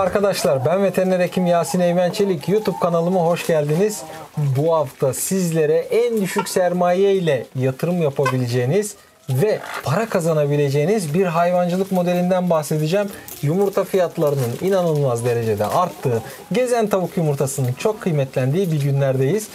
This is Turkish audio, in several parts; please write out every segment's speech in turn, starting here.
arkadaşlar, ben veteriner hekim Yasin Eymen Çelik. YouTube kanalıma hoş geldiniz. Bu hafta sizlere en düşük sermaye ile yatırım yapabileceğiniz ve para kazanabileceğiniz bir hayvancılık modelinden bahsedeceğim. Yumurta fiyatlarının inanılmaz derecede arttığı, gezen tavuk yumurtasının çok kıymetlendiği bir günlerdeyiz.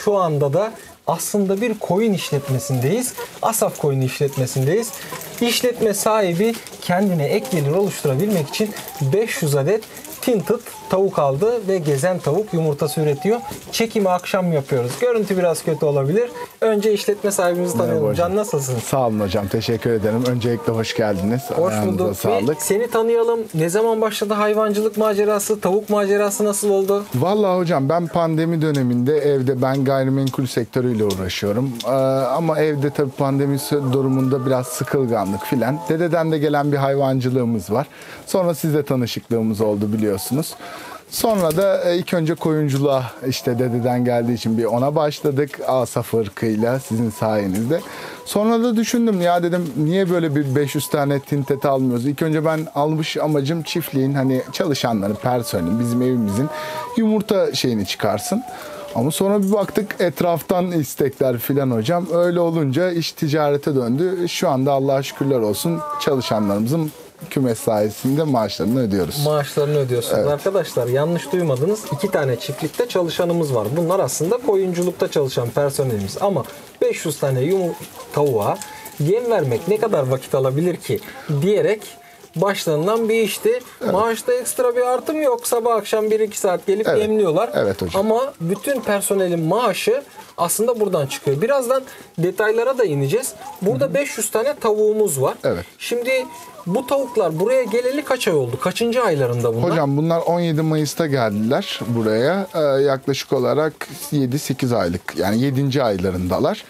Şu anda da aslında bir koyun işletmesindeyiz. Asaf Koyun işletmesindeyiz. İşletme sahibi kendine ek gelir oluşturabilmek için 500 adet tinted tavuk aldı ve gezen tavuk yumurtası üretiyor. Çekimi akşam yapıyoruz. Görüntü biraz kötü olabilir. Önce işletme sahibimizi tanıyalım. Can, nasılsın? Sağ olun hocam. Teşekkür ederim. Öncelikle hoş geldiniz. Hoş bulduk. Sağlık. Seni tanıyalım. Ne zaman başladı hayvancılık macerası? Tavuk macerası nasıl oldu? Vallahi hocam ben pandemi döneminde evde gayrimenkul sektörüyle uğraşıyorum. Ama evde tabii pandemi durumunda biraz sıkılganlık filan. Dededen de gelen bir hayvancılığımız var. Sonra sizle tanışıklığımız oldu biliyorsunuz. Sonra da ilk önce koyunculuğa işte dededen geldiği için bir ona başladık. Asaf ırkıyla sizin sayenizde. Sonra da düşündüm ya dedim niye böyle bir 500 tane tintet almıyoruz? İlk önce ben almış amacım çiftliğin hani çalışanların, personelin, bizim evimizin yumurta şeyini çıkarsın. Ama sonra bir baktık etraftan istekler filan hocam. Öyle olunca iş ticarete döndü. Şu anda Allah'a şükürler olsun çalışanlarımızın kümes sayesinde maaşlarını ödüyoruz. Maaşlarını ödüyorsunuz. Evet. Arkadaşlar yanlış duymadınız. 2 tane çiftlikte çalışanımız var. Bunlar aslında koyunculukta çalışan personelimiz. Ama 500 tane tavuğa yem vermek ne kadar vakit alabilir ki diyerek başlarından bir işti. Evet. Maaşta ekstra bir artım yok. Sabah akşam 1-2 saat gelip yemliyorlar. Evet hocam. Ama bütün personelin maaşı aslında buradan çıkıyor. Birazdan detaylara da ineceğiz. Burada 500 tane tavuğumuz var. Evet. Şimdi bu tavuklar buraya geleli kaç ay oldu? Kaçıncı aylarında bunlar? Hocam bunlar 17 Mayıs'ta geldiler buraya. Yaklaşık olarak 7-8 aylık yani 7. aylarındalar.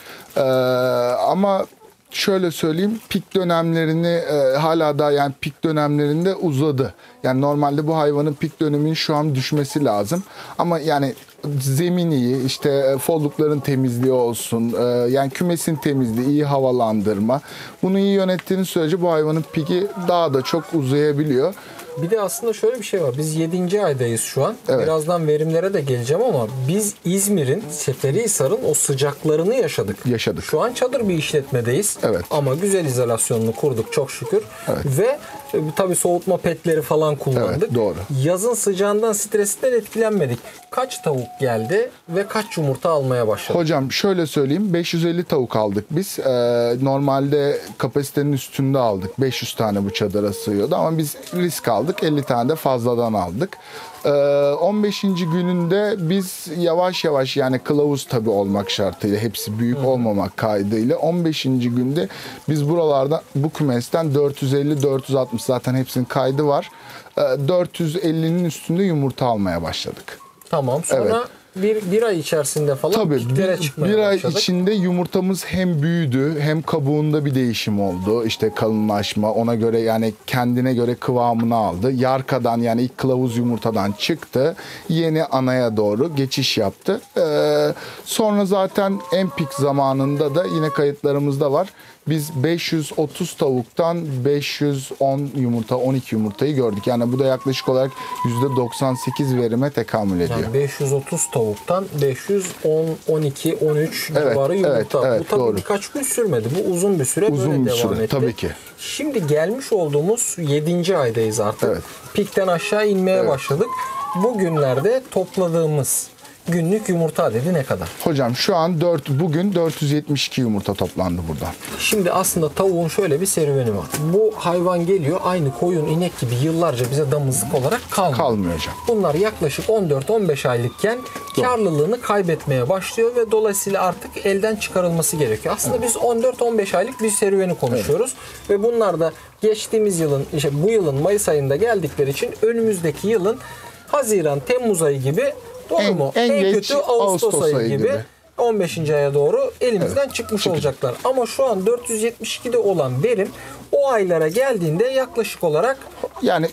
Ama şöyle söyleyeyim, pik dönemlerini hala da yani pik dönemlerinde uzadı. Yani normalde bu hayvanın pik döneminin şu an düşmesi lazım. Ama yani zemin iyi, işte follukların temizliği olsun, yani kümesin temizliği, iyi havalandırma. Bunu iyi yönettiğiniz sürece bu hayvanın piki daha da çok uzayabiliyor. Bir de aslında şöyle bir şey var. Biz 7. aydayız şu an. Evet. Birazdan verimlere de geleceğim ama biz İzmir'in, Seferihisar'ın o sıcaklarını yaşadık. Şu an çadır bir işletmedeyiz. Evet. Ama güzel izolasyonunu kurduk çok şükür. Evet. Ve tabii soğutma petleri falan kullandık. Evet, doğru. Yazın sıcağından, stresinden etkilenmedik. Kaç tavuk geldi ve kaç yumurta almaya başladı? Hocam şöyle söyleyeyim, 550 tavuk aldık biz. Normalde kapasitenin üstünde aldık. 500 tane bu çadıra sığıyordu ama biz risk aldık. 50 tane de fazladan aldık. 15. gününde biz yavaş yavaş yani kılavuz tabii olmak şartıyla hepsi büyük olmamak kaydıyla 15. günde biz buralardan bu kümesten 450-460 zaten hepsinin kaydı var. 450'nin üstünde yumurta almaya başladık. Tamam. Sonra bir ay içerisinde falan tabii çıkmaya bir ay başladık. içinde yumurtamız hem büyüdü hem kabuğunda bir değişim oldu. İşte kalınlaşma ona göre yani kendine göre kıvamını aldı. Yarkadan yani ilk kılavuz yumurtadan çıktı. Yeni anaya doğru geçiş yaptı. Sonra zaten en pik zamanında da yine kayıtlarımızda var. Biz 530 tavuktan 510 yumurta, 12 yumurtayı gördük. Yani bu da yaklaşık olarak %98 verime tekamül ediyor. Yani 530 tavuktan 510, 12, 13 civarı yumurta. Evet, bu tabii doğru. birkaç gün sürmedi. Bu uzun bir süre böyle devam etti. Tabii ki. Şimdi gelmiş olduğumuz 7. aydayız artık. Evet. Pikten aşağı inmeye başladık. Bugünlerde topladığımız günlük yumurta adedi ne kadar? Hocam şu an bugün 472 yumurta toplandı buradan. Şimdi aslında tavuğun şöyle bir serüveni var. Bu hayvan geliyor aynı koyun, inek gibi yıllarca bize damızlık olarak Kalmıyor hocam. Bunlar yaklaşık 14-15 aylıkken karlılığını kaybetmeye başlıyor ve dolayısıyla artık elden çıkarılması gerekiyor. Aslında biz 14-15 aylık bir serüveni konuşuyoruz. Ve bunlar da geçtiğimiz yılın, işte bu yılın Mayıs ayında geldikleri için önümüzdeki yılın Haziran, Temmuz ayı gibi doğru mu? En kötü Ağustos ayı gibi 15. aya doğru elimizden çıkmış olacaklar. Ama şu an 472'de olan verim o aylara geldiğinde yaklaşık olarak yani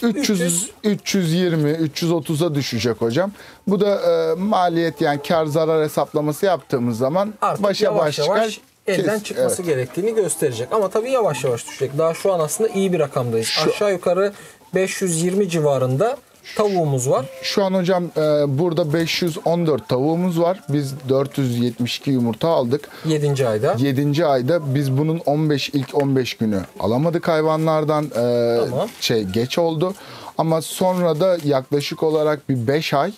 320 330'a düşecek hocam. Bu da maliyet yani kar zarar hesaplaması yaptığımız zaman artık yavaş yavaş elden çıkması gerektiğini gösterecek. Ama tabii yavaş yavaş düşecek. Daha şu an aslında iyi bir rakamdayız. Aşağı yukarı 520 civarında tavuğumuz var. Şu an hocam burada 514 tavuğumuz var. Biz 472 yumurta aldık. 7. ayda. 7. ayda biz bunun ilk 15 günü alamadık hayvanlardan. Tamam. Geç oldu. Ama sonra da yaklaşık olarak bir 5 ay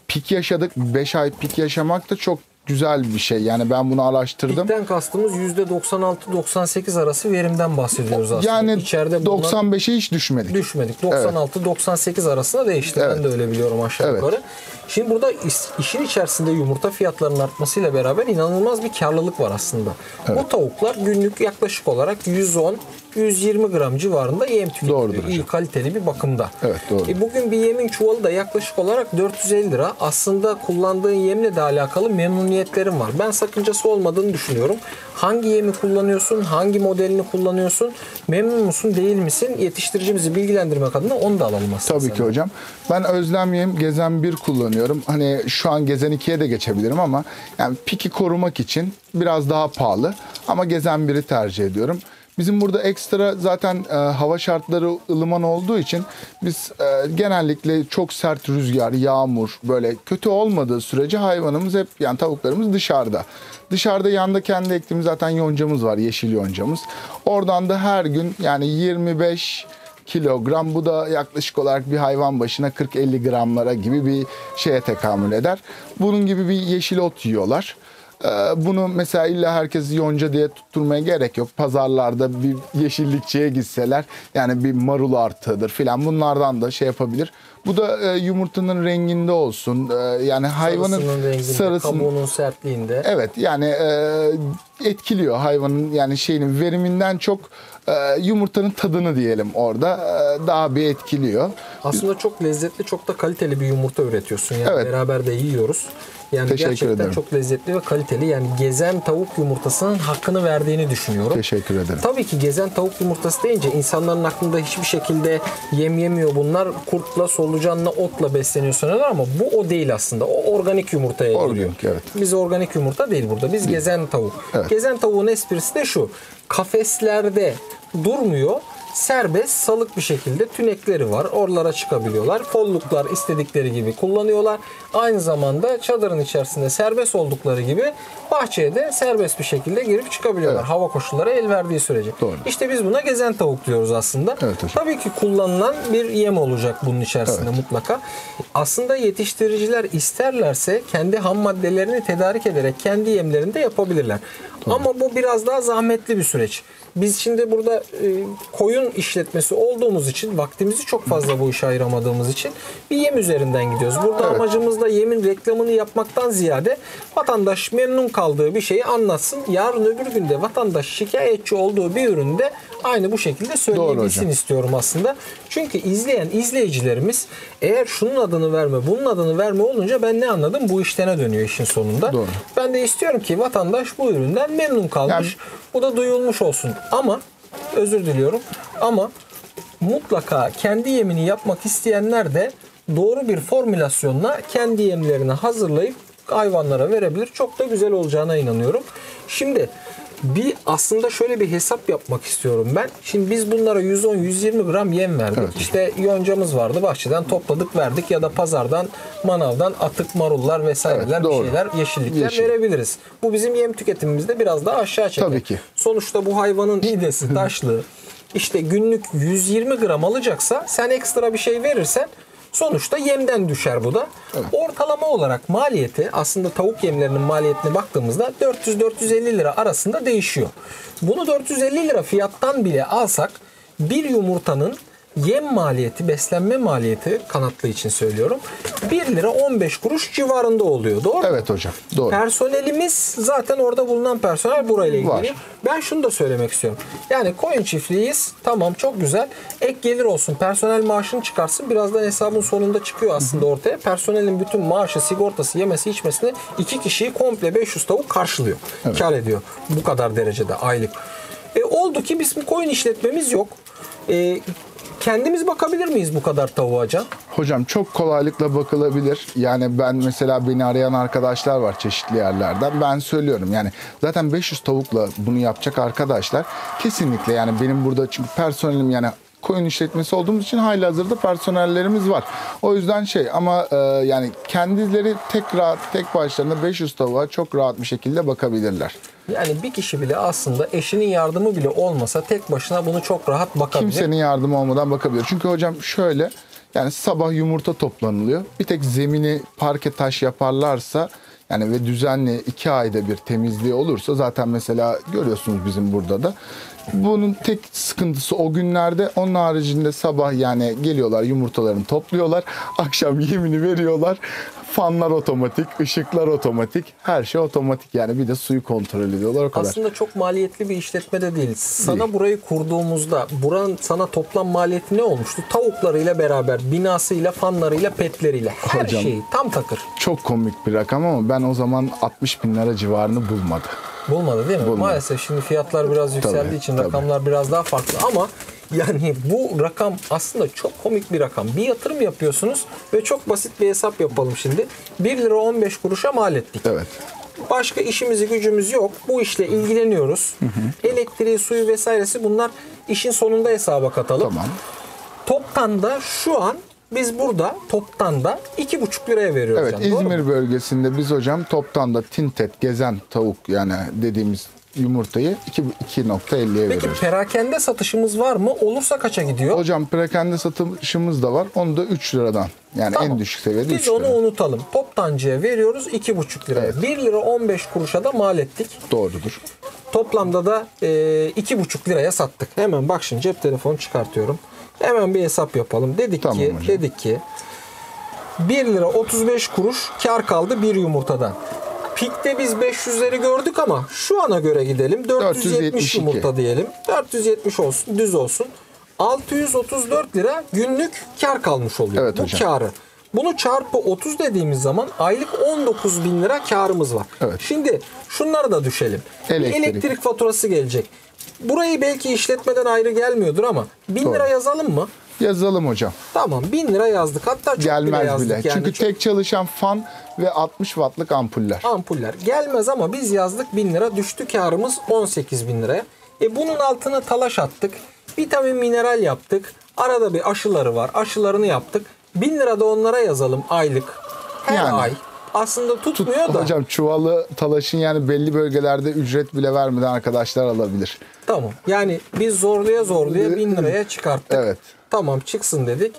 pik yaşadık. 5 ay pik yaşamak da çok güzel bir şey. Yani ben bunu araştırdım. Pikten kastımız %96-98 arası verimden bahsediyoruz aslında. Yani İçeride 95'e hiç düşmedik. düşmedik. 96-98 arasında değişti. Evet. Ben de öyle biliyorum aşağı Evet. yukarı. Şimdi burada işin içerisinde yumurta fiyatlarının artmasıyla beraber inanılmaz bir karlılık var aslında. Bu tavuklar günlük yaklaşık olarak 110-120 gram civarında yem tüketiyor. Doğrudur hocam. İyi kaliteli bir bakımda. Evet, doğru. Bugün bir yemin çuvalı da yaklaşık olarak 450 lira. Aslında kullandığın yemle de alakalı memnuniyetlerim var. Ben sakıncası olmadığını düşünüyorum. Hangi yemi kullanıyorsun? Hangi modelini kullanıyorsun? Memnun musun? Değil misin? Yetiştiricimizi bilgilendirmek adına onu da alalım aslında. Tabii ki hocam. Ben Özlem Yem Gezen 1 kullanıyorum. Hani şu an Gezen 2'ye de geçebilirim ama yani piki korumak için biraz daha pahalı ama Gezen 1'i tercih ediyorum. Bizim burada ekstra zaten hava şartları ılıman olduğu için biz genellikle çok sert rüzgar, yağmur böyle kötü olmadığı sürece hayvanımız hep yani tavuklarımız dışarıda. Dışarıda yanında kendi ektiğimiz zaten yoncamız var, yeşil yoncamız. Oradan da her gün yani 25 kilogram, bu da yaklaşık olarak bir hayvan başına 40-50 gramlara gibi bir şeye tekamül eder. Bunun gibi bir yeşil ot yiyorlar. Bunu mesela illa herkes yonca diye tutturmaya gerek yok. Pazarlarda bir yeşillikçiye gitseler yani bir marul artığıdır filan, bunlardan da şey yapabilir. Bu da yumurtanın renginde olsun. Yani hayvanın renginde, kabuğunun sertliğinde. Evet yani etkiliyor hayvanın yani şeyinin veriminden çok yumurtanın tadını diyelim orada daha bir etkiliyor. Aslında çok lezzetli, çok da kaliteli bir yumurta üretiyorsun. Yani Evet. beraber de yiyoruz. Yani Teşekkür gerçekten ederim. çok lezzetli ve kaliteli. Yani gezen tavuk yumurtasının hakkını verdiğini düşünüyorum. Teşekkür ederim. Tabii ki gezen tavuk yumurtası deyince insanların aklında hiçbir şekilde yem yemiyor bunlar. Kurtla, solucanla, otla besleniyor sanıyorlar ama bu o değil aslında. O organik yumurtaya giriyor. Organik, evet. Biz organik yumurta değil burada. Biz gezen tavuk. Evet. Gezen tavuğun esprisi de şu. Kafeslerde durmuyor. Serbest, salık bir şekilde tünekleri var. Oralara çıkabiliyorlar. Kolluklar istedikleri gibi kullanıyorlar. Aynı zamanda çadırın içerisinde serbest oldukları gibi bahçeye de serbest bir şekilde girip çıkabiliyorlar. Evet. Hava koşulları el verdiği sürece. Doğru. İşte biz buna gezen tavuk diyoruz aslında. Evet hocam. Tabii ki kullanılan bir yem olacak bunun içerisinde mutlaka. Aslında yetiştiriciler isterlerse kendi ham maddelerini tedarik ederek kendi yemlerini de yapabilirler. Ama bu biraz daha zahmetli bir süreç. Biz şimdi burada koyun işletmesi olduğumuz için vaktimizi çok fazla bu işe ayıramadığımız için bir yem üzerinden gidiyoruz. Burada amacımız da yemin reklamını yapmaktan ziyade vatandaş memnun kaldığı bir şeyi anlatsın. Yarın öbür günde vatandaş şikayetçi olduğu bir üründe aynı bu şekilde söyleyebilsin istiyorum aslında. Çünkü izleyen izleyicilerimiz eğer şunun adını verme, bunun adını verme olunca ben ne anladım? Bu iştene dönüyor işin sonunda. Doğru. Ben de istiyorum ki vatandaş bu üründen memnun kalmış. Bu da duyulmuş olsun. Ama özür diliyorum ama mutlaka kendi yemini yapmak isteyenler de doğru bir formülasyonla kendi yemlerini hazırlayıp hayvanlara verebilir. Çok da güzel olacağına inanıyorum. Şimdi bir aslında şöyle bir hesap yapmak istiyorum ben. Şimdi biz bunlara 110-120 gram yem verdik. Evet. İşte yoncamız vardı. Bahçeden topladık verdik ya da pazardan, manavdan atık marullar vesaireler Evet, bir doğru. şeyler, yeşillikler Yeşil. verebiliriz. Bu bizim yem tüketimimizde biraz daha aşağı çeker. Tabii ki. Sonuçta bu hayvanın midesi taşlı. İşte günlük 120 gram alacaksa sen ekstra bir şey verirsen sonuçta yemden düşer bu da. Ortalama olarak maliyeti aslında tavuk yemlerinin maliyetine baktığımızda 400-450 lira arasında değişiyor. Bunu 450 lira fiyattan bile alsak bir yumurtanın yem maliyeti, beslenme maliyeti kanatlı için söylüyorum 1 lira 15 kuruş civarında oluyor. Doğru mu? Evet hocam. Doğru. Personelimiz zaten orada bulunan personel burayla ilgili. Var. Ben şunu da söylemek istiyorum. Yani koyun çiftliğiyiz. Tamam çok güzel. Ek gelir olsun. Personel maaşını çıkarsın. Birazdan hesabın sonunda çıkıyor aslında ortaya. Personelin bütün maaşı, sigortası, yemesi, içmesini 2 kişiyi komple 500 tavuk karşılıyor. Kar ediyor. Bu kadar derecede aylık. Oldu ki bizim koyun işletmemiz yok. Kendimiz bakabilir miyiz bu kadar tavuğa Can? Hocam çok kolaylıkla bakılabilir. Yani ben mesela beni arayan arkadaşlar var çeşitli yerlerden. Ben söylüyorum yani zaten 500 tavukla bunu yapacak arkadaşlar kesinlikle yani benim burada çünkü personelim yani koyun işletmesi olduğumuz için halihazırda personellerimiz var. O yüzden ama yani kendileri tek başlarına 500 tavuğa çok rahat bir şekilde bakabilirler. Yani bir kişi bile aslında eşinin yardımı bile olmasa tek başına bunu çok rahat bakabilir. Kimsenin yardımı olmadan bakabilir. Çünkü hocam şöyle, yani sabah yumurta toplanılıyor. Bir tek zemini parke taş yaparlarsa yani ve düzenli 2 ayda bir temizliği olursa, zaten mesela görüyorsunuz bizim burada da. Bunun tek sıkıntısı o günlerde. Onun haricinde sabah yani geliyorlar, yumurtalarını topluyorlar. Akşam yemini veriyorlar. Fanlar otomatik, ışıklar otomatik, her şey otomatik, yani bir de suyu kontrol ediyorlar, o kadar. Aslında çok maliyetli bir işletme de değil. Sana burayı kurduğumuzda buranın sana toplam maliyeti ne olmuştu? Tavuklarıyla beraber, binasıyla, fanlarıyla, petleriyle, her Hocam, şeyi tam takır. Çok komik bir rakam ama ben o zaman 60 bin lira civarını bulmadı. Bulmadı değil mi? Bulmadı. Maalesef şimdi fiyatlar biraz yükseldiği için rakamlar biraz daha farklı ama yani bu rakam aslında çok komik bir rakam. Bir yatırım yapıyorsunuz ve çok basit bir hesap yapalım şimdi. 1 lira 15 kuruşa mal ettik. Evet. Başka işimizi gücümüz yok. Bu işle ilgileniyoruz. Elektriği, suyu vesairesi, bunlar işin sonunda hesaba katalım. Tamam. Toptan da şu an biz burada toptan da 2,5 liraya veriyoruz. Evet, yani, doğru mu? İzmir bölgesinde biz hocam toptan da tintet, gezen tavuk yani dediğimiz yumurtayı 2.50'ye Peki veriyoruz. perakende satışımız var mı? Olursa kaça gidiyor? Hocam perakende satışımız da var. Onu da 3 liradan. Yani Tamam. en düşük seviyede 3 Biz lira. onu unutalım. Toptancıya veriyoruz 2,5 liraya. Evet. 1 lira 15 kuruşa da mal ettik. Doğrudur. Toplamda da 2,5 liraya sattık. Hemen bak şimdi cep telefonu çıkartıyorum. Hemen bir hesap yapalım. Tamam hocam. Dedik ki 1 lira 35 kuruş kar kaldı bir yumurtadan. Pikte biz 500'leri gördük ama şu ana göre gidelim. 470 472. yumurta diyelim. 470 olsun, düz olsun. 634 lira günlük kar kalmış oluyor. Evet bu hocam. karı. Bunu çarpı 30 dediğimiz zaman aylık 19 bin lira karımız var. Evet. Şimdi şunları da düşelim. Bir elektrik faturası gelecek. Burayı belki işletmeden ayrı gelmiyordur ama 1000 lira yazalım mı? Yazalım hocam. Tamam, 1000 lira yazdık. Hatta çok bile Gelmez yazdık. bile. Yani. Çünkü tek çalışan fan ve 60 wattlık ampuller. Ampuller gelmez ama biz yazdık 1000 lira, düştü karımız 18 bin liraya. Bunun altına talaş attık. Vitamin mineral yaptık. Arada bir aşıları var. Aşılarını yaptık. 1000 lira da onlara yazalım aylık. Her Yani. ay. Aslında tutmuyor da. Hocam çuvalı talaşın yani belli bölgelerde ücret bile vermeden arkadaşlar alabilir. Tamam. Yani biz zorluya 1000 liraya çıkarttık. Evet. Tamam, çıksın dedik.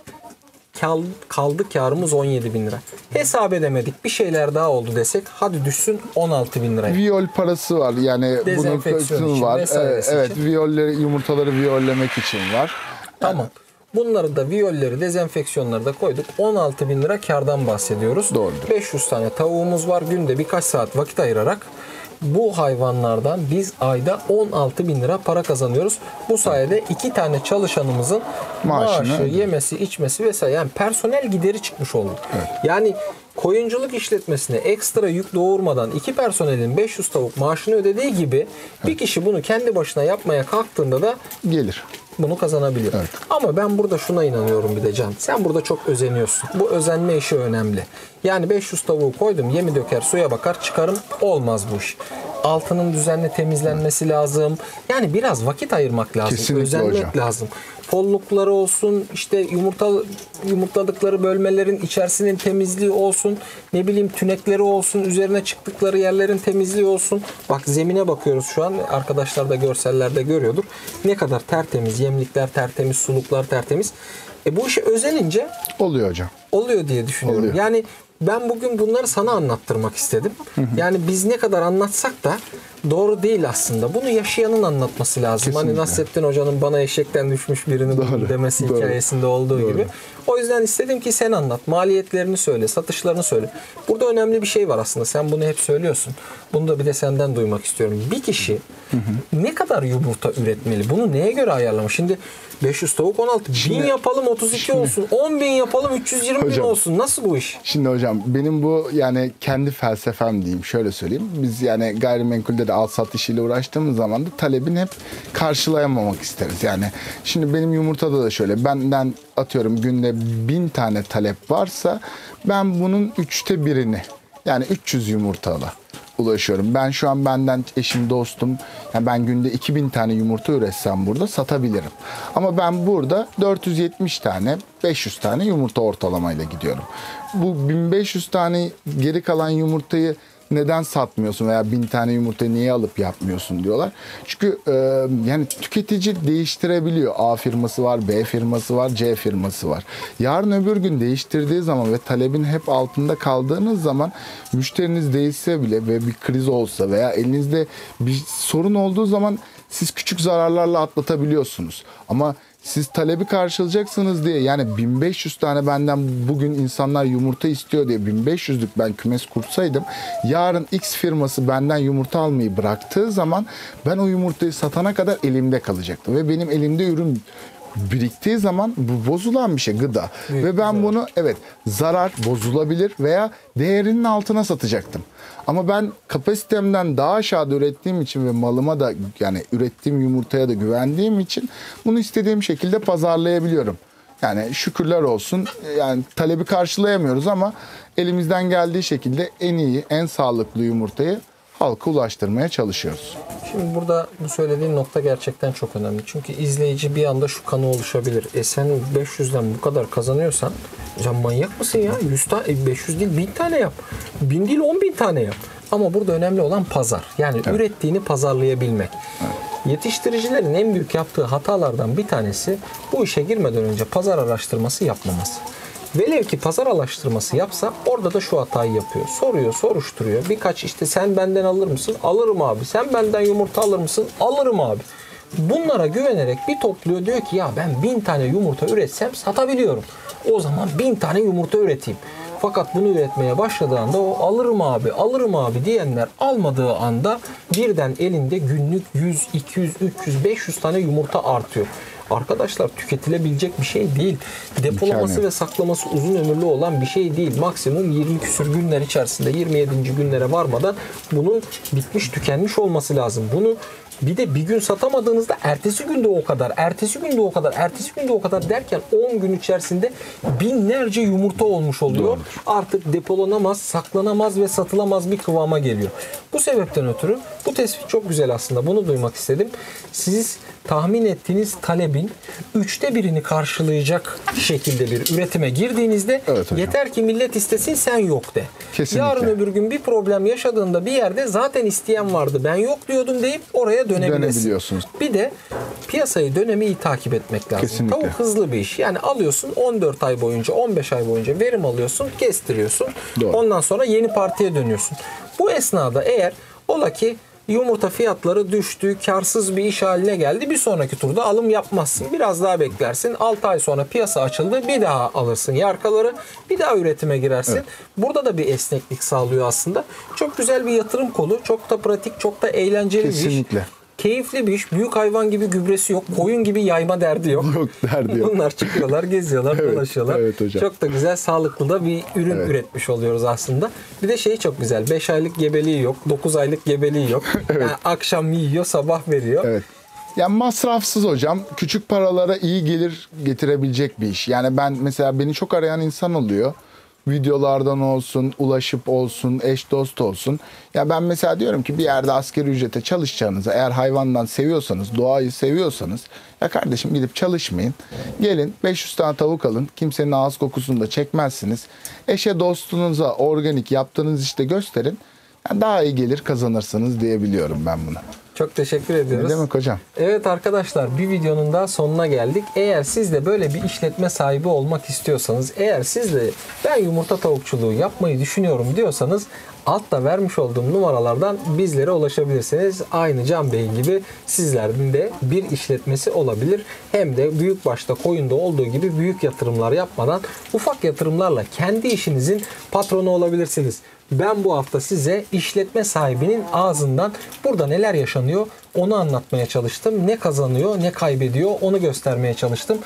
Kaldı karımız 17 bin lira. Hesap edemedik. Bir şeyler daha oldu desek hadi düşsün 16 bin liraya. Viyol parası var. Yani bunun Dezenfeksiyon kısmı için, var. vesairesi Evet, için. yumurtaları viyollemek için var. Tamam. Bunları da, viyolleri, dezenfeksiyonları da koyduk. 16 bin lira kardan bahsediyoruz. Doğrudur. 500 tane tavuğumuz var. Günde birkaç saat vakit ayırarak bu hayvanlardan biz ayda 16 bin lira para kazanıyoruz. Bu sayede 2 tane çalışanımızın Maaşını maaşı, ödüyoruz. yemesi, içmesi vesaire, yani personel gideri çıkmış oldu. Yani koyunculuk işletmesine ekstra yük doğurmadan 2 personelin 500 tavuk maaşını ödediği gibi bir kişi bunu kendi başına yapmaya kalktığında da Gelir. bunu kazanabiliyor. Evet. Ama ben burada şuna inanıyorum bir de Can. Sen burada çok özeniyorsun. Bu özenme işi önemli. Yani 500 tavuğu koydum, yemi döker, suya bakar, çıkarım. Olmaz bu iş. Altının düzenli temizlenmesi lazım. Yani biraz vakit ayırmak lazım. Kesinlikle Özenmek hocam. lazım. Follukları olsun, işte yumurtladıkları bölmelerin içerisinin temizliği olsun, ne bileyim tünekleri olsun, üzerine çıktıkları yerlerin temizliği olsun. Bak zemine bakıyoruz şu an. Arkadaşlar da görsellerde görüyordur. Ne kadar tertemiz, yemlikler tertemiz, suluklar tertemiz. Bu işe özenince Oluyor hocam. oluyor diye düşünüyorum. Oluyor. Yani ben bugün bunları sana anlattırmak istedim. Yani biz ne kadar anlatsak da doğru değil aslında. Bunu yaşayanın anlatması lazım. Kesinlikle. Hani Nasrettin Hoca'nın bana eşekten düşmüş birini buldum demesi doğru. hikayesinde olduğu Doğru. gibi. O yüzden istedim ki sen anlat. Maliyetlerini söyle, satışlarını söyle. Burada önemli bir şey var aslında. Sen bunu hep söylüyorsun. Bunu da bir de senden duymak istiyorum. Bir kişi ne kadar yumurta üretmeli? Bunu neye göre ayarlamış? Şimdi 500 tavuk 16. 1000 yapalım 32 olsun. 10 bin yapalım 320 bin Hocam, olsun. Nasıl bu iş? Şimdi hocam benim bu yani kendi felsefem diyeyim, şöyle söyleyeyim. Biz yani gayrimenkulde de al sat işiyle uğraştığımız zaman da talebin hep karşılayamamak isteriz. Yani şimdi benim yumurtada da şöyle, benden atıyorum günde 1000 tane talep varsa ben bunun 1/3'ünü yani 300 yumurtalı ulaşıyorum. Ben şu an benden eşim, dostum, yani ben günde 2000 tane yumurta üretsem burada satabilirim. Ama ben burada 470 tane, 500 tane yumurta ortalamayla gidiyorum. Bu 1500 tane geri kalan yumurtayı neden satmıyorsun veya 1000 tane yumurtayı niye alıp yapmıyorsun diyorlar. Çünkü yani tüketici değiştirebiliyor. A firması var, B firması var, C firması var. Yarın öbür gün değiştirdiği zaman ve talebin hep altında kaldığınız zaman müşteriniz değişse bile ve bir kriz olsa veya elinizde bir sorun olduğu zaman siz küçük zararlarla atlatabiliyorsunuz. Ama siz talebi karşılayacaksınız diye, yani 1500 tane benden bugün insanlar yumurta istiyor diye 1500'lük ben kümes kursaydım, yarın X firması benden yumurta almayı bıraktığı zaman ben o yumurtayı satana kadar elimde kalacaktı. Ve benim elimde ürün biriktiği zaman bu bozulan bir şey, gıda. Büyük ve ben zarar. bunu zarar, bozulabilir veya değerinin altına satacaktım. Ama ben kapasitemden daha aşağıda ürettiğim için ve malıma da, yani ürettiğim yumurtaya da güvendiğim için bunu istediğim şekilde pazarlayabiliyorum. Yani şükürler olsun, yani talebi karşılayamıyoruz ama elimizden geldiği şekilde en iyi, en sağlıklı yumurtayı halka ulaştırmaya çalışıyoruz. Şimdi burada bu söylediğin nokta gerçekten çok önemli. Çünkü izleyici bir anda şu kanı oluşabilir. Sen 500'den bu kadar kazanıyorsan sen manyak mısın ya? 100 tane, 500 değil 1000 tane yap. 1000 değil 10.000 tane yap. Ama burada önemli olan pazar. Yani ürettiğini pazarlayabilmek. Yetiştiricilerin en büyük yaptığı hatalardan bir tanesi bu işe girmeden önce pazar araştırması yapmaması. Velev ki pazar araştırması yapsa orada da şu hatayı yapıyor. Soruyor, soruşturuyor. Birkaç işte sen benden alır mısın? Alırım abi. Sen benden yumurta alır mısın? Alırım abi. Bunlara güvenerek bir topluyor, diyor ki ya ben 1000 tane yumurta üretsem satabiliyorum. O zaman 1000 tane yumurta üreteyim. Fakat bunu üretmeye başladığı anda o alırım abi, alırım abi diyenler almadığı anda birden elinde günlük 100, 200, 300, 500 tane yumurta artıyor. Arkadaşlar tüketilebilecek bir şey değil. Depolaması İmkanı. ve saklaması uzun ömürlü olan bir şey değil. Maksimum 20 küsür günler içerisinde 27. günlere varmadan bunun bitmiş, tükenmiş olması lazım. Bunu bir de bir gün satamadığınızda ertesi günde o kadar, ertesi günde o kadar, ertesi günde o kadar derken 10 gün içerisinde binlerce yumurta olmuş oluyor. Doğrudur. Artık depolanamaz, saklanamaz ve satılamaz bir kıvama geliyor. Bu sebepten ötürü bu tespit çok güzel aslında. Bunu duymak istedim. Siz tahmin ettiğiniz talebin 1/3'ünü karşılayacak şekilde bir üretime girdiğinizde Evet hocam. yeter ki millet istesin, sen yok de. Kesinlikle. Yarın öbür gün bir problem yaşadığında bir yerde zaten isteyen vardı, ben yok diyordum deyip oraya dönebilirsin. Dönebiliyorsunuz. Bir de piyasayı, dönemi iyi takip etmek lazım. Kesinlikle. Tavuk hızlı bir iş. Yani alıyorsun 14 ay boyunca, 15 ay boyunca verim alıyorsun, kestiriyorsun. Doğru. Ondan sonra yeni partiye dönüyorsun. Bu esnada eğer ola ki yumurta fiyatları düştü, karsız bir iş haline geldi. Bir sonraki turda alım yapmazsın. Biraz daha beklersin. 6 ay sonra piyasa açıldı. Bir daha alırsın yarkaları. Bir daha üretime girersin. Evet. Burada da bir esneklik sağlıyor aslında. Çok güzel bir yatırım kolu. Çok da pratik, çok da eğlenceli bir iş. Kesinlikle. Keyifli bir iş. Büyük hayvan gibi gübresi yok. Koyun gibi yayma derdi yok. Yok, derdi yok. Bunlar çıkıyorlar, geziyorlar, Evet, dolaşıyorlar. evet hocam. Çok da güzel, sağlıklı da bir ürün Evet. üretmiş oluyoruz aslında. Bir de şey çok güzel. 5 aylık gebeliği yok. 9 aylık gebeliği yok. Yani akşam yiyor, sabah veriyor. Evet. Yani masrafsız hocam. Küçük paralara iyi gelir getirebilecek bir iş. Yani ben mesela, beni çok arayan insan oluyor. Videolardan olsun, ulaşıp olsun, eş dost olsun. Ya ben mesela diyorum ki bir yerde asgari ücrete çalışacağınıza, eğer hayvandan seviyorsanız, doğayı seviyorsanız, ya kardeşim gidip çalışmayın. Gelin 500 tane tavuk alın. Kimsenin ağız kokusunu da çekmezsiniz. Eşe dostunuza organik yaptığınız işte gösterin. Yani daha iyi gelir kazanırsınız diyebiliyorum ben buna. Çok teşekkür ediyoruz. Ne demek hocam? Evet arkadaşlar, bir videonun daha sonuna geldik. Eğer siz de böyle bir işletme sahibi olmak istiyorsanız, eğer siz de ben yumurta tavukçuluğu yapmayı düşünüyorum diyorsanız altta vermiş olduğum numaralardan bizlere ulaşabilirsiniz. Aynı Can Bey gibi sizlerin de bir işletmesi olabilir. Hem de büyük başta koyunda olduğu gibi büyük yatırımlar yapmadan ufak yatırımlarla kendi işinizin patronu olabilirsiniz. Ben bu hafta size işletme sahibinin ağzından burada neler yaşanıyor onu anlatmaya çalıştım. Ne kazanıyor, ne kaybediyor onu göstermeye çalıştım.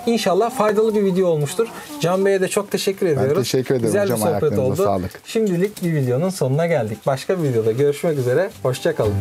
İnşallah faydalı bir video olmuştur. Can Bey'e de çok teşekkür ediyoruz. teşekkür ederim Güzel hocam, bir sohbet ayaklarınıza oldu. sağlık. Şimdilik bir videonun sonuna geldik. Başka bir videoda görüşmek üzere. Hoşça kalın.